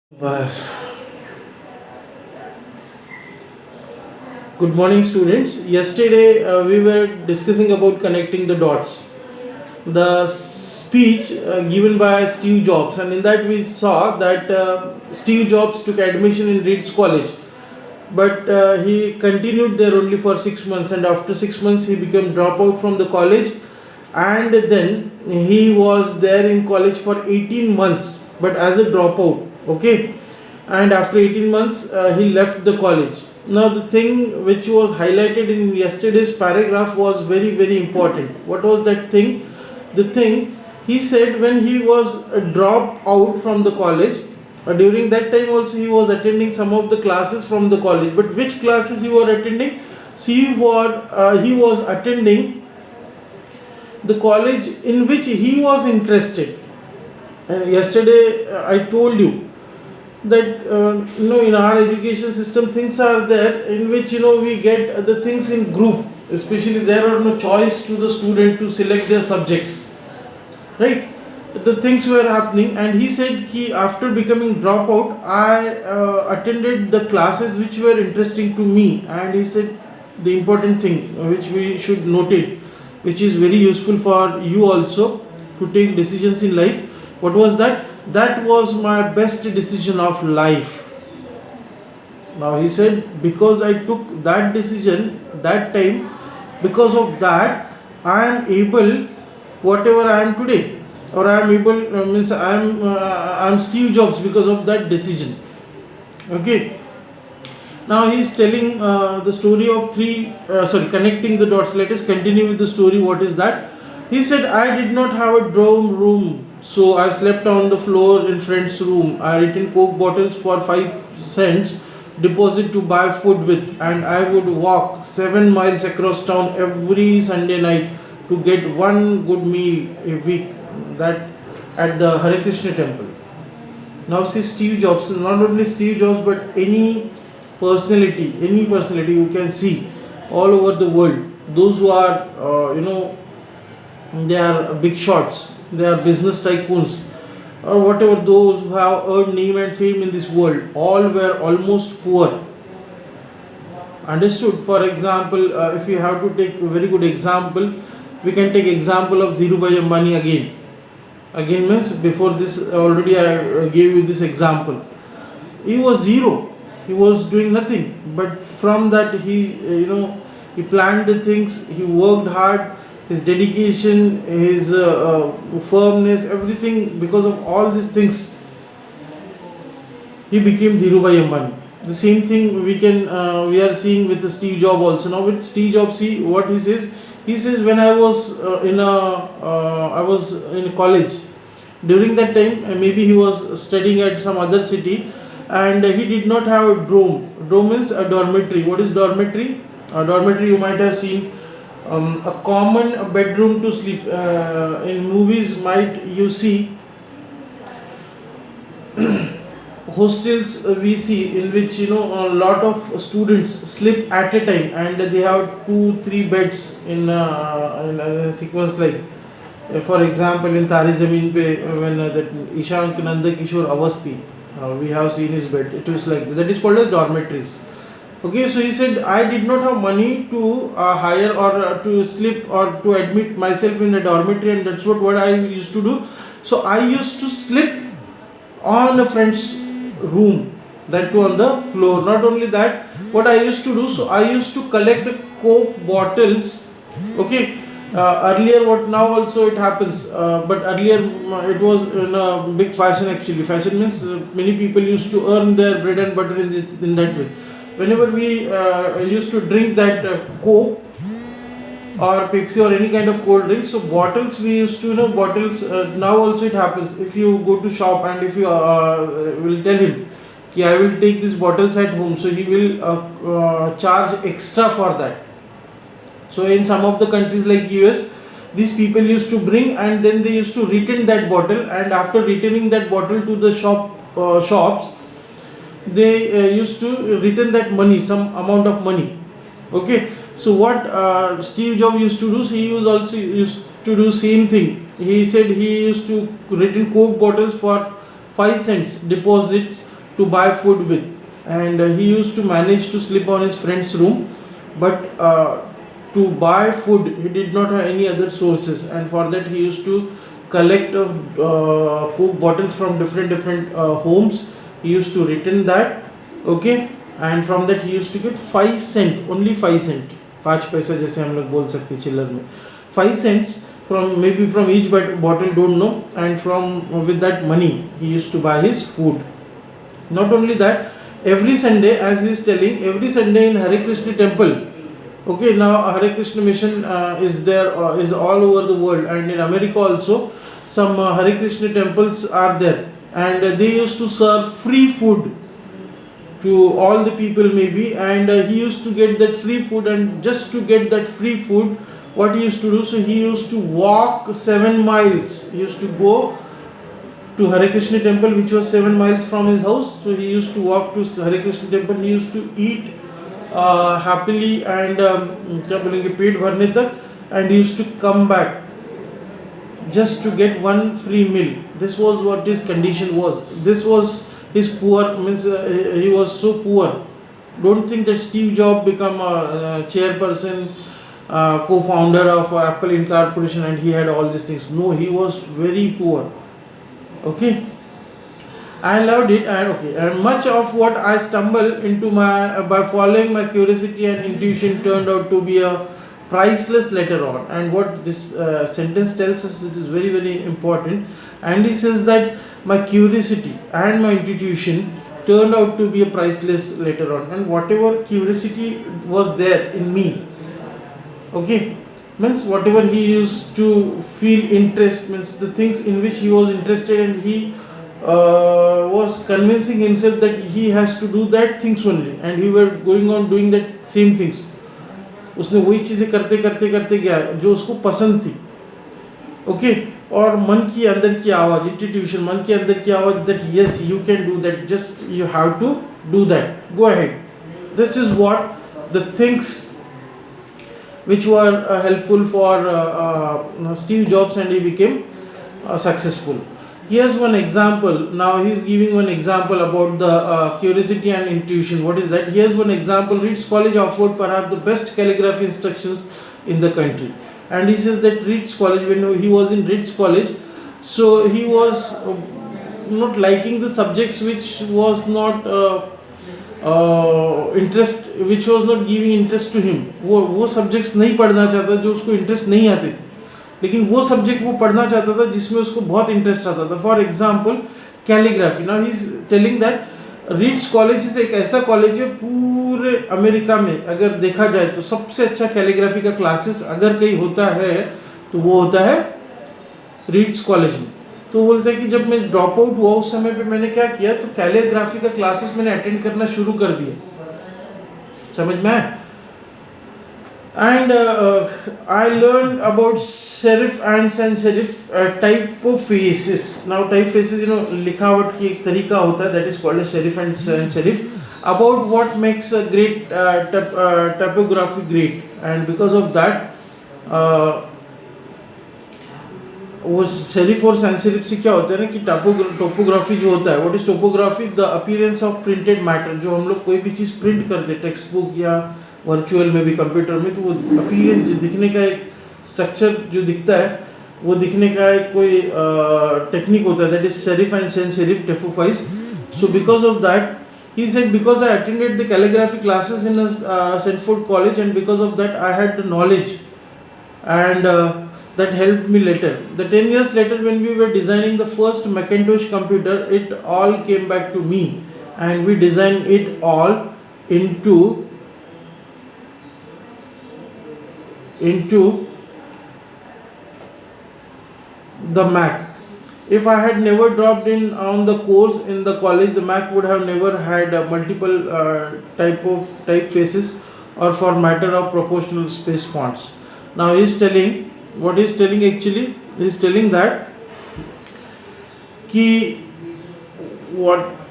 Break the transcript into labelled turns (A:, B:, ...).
A: Well, good morning, students. Yesterday we were discussing about connecting the dots. The speech given by Steve Jobs, and in that we saw that Steve Jobs took admission in Reeds College, but he continued there only for 6 months, and after 6 months he became dropout from the college, and then he was there in college for 18 months, but as a dropout. Okay, and after 18 months he left the college. Now the thing which was highlighted in yesterday's paragraph was very very important. What was that thing? The thing, he said, when he was dropped out from the college, during that time also he was attending some of the classes from the college, but which classes he was attending? See, he was attending the college in which he was interested. And yesterday I told you that in our education system things are there in which we get the things in group, especially there are no choice to the student to select their subjects, right? The things were happening, and he said he, after becoming dropout, I attended the classes which were interesting to me. And he said the important thing which we should note it, which is very useful for you also to take decisions in life. What was that? That was my best decision of life. Now he said, because I took that decision that time, because of that I am able whatever I am today, or I am able, means I am Steve Jobs because of that decision. Okay. Now he is telling the story of connecting the dots. Let us continue with the story. What is that? He said, I did not have a dorm room, so I slept on the floor in friend's room. I returned Coke bottles for 5 cents deposit to buy food with, and I would walk 7 miles across town every Sunday night to get one good meal a week, that at the Hare Krishna temple. Now see, Steve Jobs, not only Steve Jobs but any personality you can see all over the world, those who are they are big shots, they are business tycoons, or whatever, those who have earned name and fame in this world, all were almost poor. Understood? For example, if you have to take a very good example, we can take example of Dhirubhai Ambani again means, before this already I gave you this example. He was zero, he was doing nothing, but from that he planned the things, he worked hard, his dedication, his firmness, everything, because of all these things he became Dhirubhai Ambani. The same thing we are seeing with Steve Jobs also. Now with Steve Jobs, see what he says. He says, when I was I was in college. During that time, maybe he was studying at some other city, and he did not have a dorm. Dorm means a dormitory. What is dormitory? A dormitory, you might have seen, a common bedroom to sleep. In movies, might you see hostels, we see in which a lot of students sleep at a time, and they have 2 3 beds in a sequence, like for example in Tare Zameen Pe, when that Ishank Nanda Kishore Avasthi, we have seen his bed. It was like that, is called as dormitories. Okay, so he said, I did not have money to hire or to sleep or to admit myself in a dormitory, and that's what I used to do. So I used to sleep on a friend's room, that too on the floor. Not only that, what I used to do, so I used to collect Coke bottles. Okay, earlier, what now also it happens, but earlier it was in a big fashion. Actually, fashion means many people used to earn their bread and butter in that way. Whenever we used to drink that Coke or Pepsi or any kind of cold drink, so bottles we used to, bottles, now also it happens. If you go to shop and if you will tell him, I will take these bottles at home, so he will charge extra for that. So in some of the countries like US, these people used to bring, and then they used to return that bottle, and after returning that bottle to the shops, they used to return that money, some amount of money. Okay, so what Steve Jobs used to do, so he was also used to do same thing. He said he used to return Coke bottles for 5 cents deposits to buy food with, and he used to manage to sleep on his friend's room, but to buy food he did not have any other sources, and for that he used to collect Coke bottles from different homes. He used to return that, okay, and from that he used to get 5 cent, only 5 cent, 5 पैसा जैसे हम लोग बोल सकते चिल्लर में, 5 cents from maybe from each bottle, don't know, and from with that money he used to buy his food. Not only that, every Sunday, as he is telling, every Sunday in Hare Krishna temple, okay, now Hare Krishna mission is there, is all over the world, and in America also some Hare Krishna temples are there, and they used to serve free food to all the people maybe, and he used to get that free food, and just to get that free food, what he used to do, so he used to walk 7 miles, he used to go to Hare Krishna temple, which was 7 miles from his house. So he used to walk to Hare Krishna temple, he used to eat happily and क्या बोलेंगे पेट भरने तक, and he used to come back just to get one free meal. This was what his condition was. This was his poor, means he was so poor. Don't think that Steve Jobs become a chairperson, co-founder of Apple Incorporation, and he had all these things. No, he was very poor. Okay, I loved it, and okay, and much of what I stumbled into my by following my curiosity and intuition turned out to be a priceless later on. And what this sentence tells us, it is very important, and he says that my curiosity and my intuition turned out to be a priceless later on, and whatever curiosity was there in me, okay, means whatever he used to feel interest, means the things in which he was interested, and he was convincing himself that he has to do that things only, and he were going on doing that same things. उसने वही चीज़ें करते करते करते गया जो उसको पसंद थी, ओके, और मन की अंदर की आवाज़, इंट्यूशन, मन के अंदर की आवाज़, that yes you can do that, just you have to do that, go ahead. This is what the things which were helpful for Steve Jobs, and he became successful. Here's one example. Now he's giving one example about the curiosity and intuition. What is that? Here's one example. Reed's College offered perhaps the best calligraphy instructions in the country, and he says that Reed's College, when he was in Reed's College, so he was not liking the subjects which was not interest which was not giving interest to him. वो subjects नहीं पढ़ना चाहता जो उसको interest नहीं आते थे, लेकिन वो सब्जेक्ट वो पढ़ना चाहता था जिसमें उसको बहुत इंटरेस्ट आता था. For example calligraphy. Now he is telling that reads college is एक ऐसा कॉलेज है पूरे अमेरिका में, अगर देखा जाए तो सबसे अच्छा कैलीग्राफी का क्लासेस अगर कहीं होता है तो वो होता है रीड्स कॉलेज में. तो बोलते हैं कि जब मैं ड्रॉप आउट हुआ उस समय पे मैंने क्या किया, तो कैलीग्राफी का क्लासेस मैंने अटेंड करना शुरू कर दिया, समझ में. And I learn about serif and sans serif type of faces. Now type faces, you know, लिखावट की एक तरीका होता है, that is called serif and sans serif. About what makes a great typography great, and because of that वो serif और sans serif से क्या होता है ना कि टोपोग्राफी जो होता है, what is topography, the appearance of printed matter. जो हम लोग कोई भी चीज़ प्रिंट करते, टेक्स्ट बुक या वर्चुअल में भी, कंप्यूटर में, तो वो अपीयरेंस दिखने का एक स्ट्रक्चर जो दिखता है, वो दिखने का एक कोई टेक्निक होता है, that is serif and sans serif typefaces. So because of that he said, because I attended the calligraphy classes in Sanford College, and because of that I had the knowledge, and that helped me later. The 10 years later, when we were designing the first Macintosh computer, it all came back to me, and we designed it all into the Mac. If I had never dropped in on the course in the college, the Mac would have never had multiple typefaces, or for matter of proportional space fonts. Now he is telling, what he is telling actually, he is telling that कि what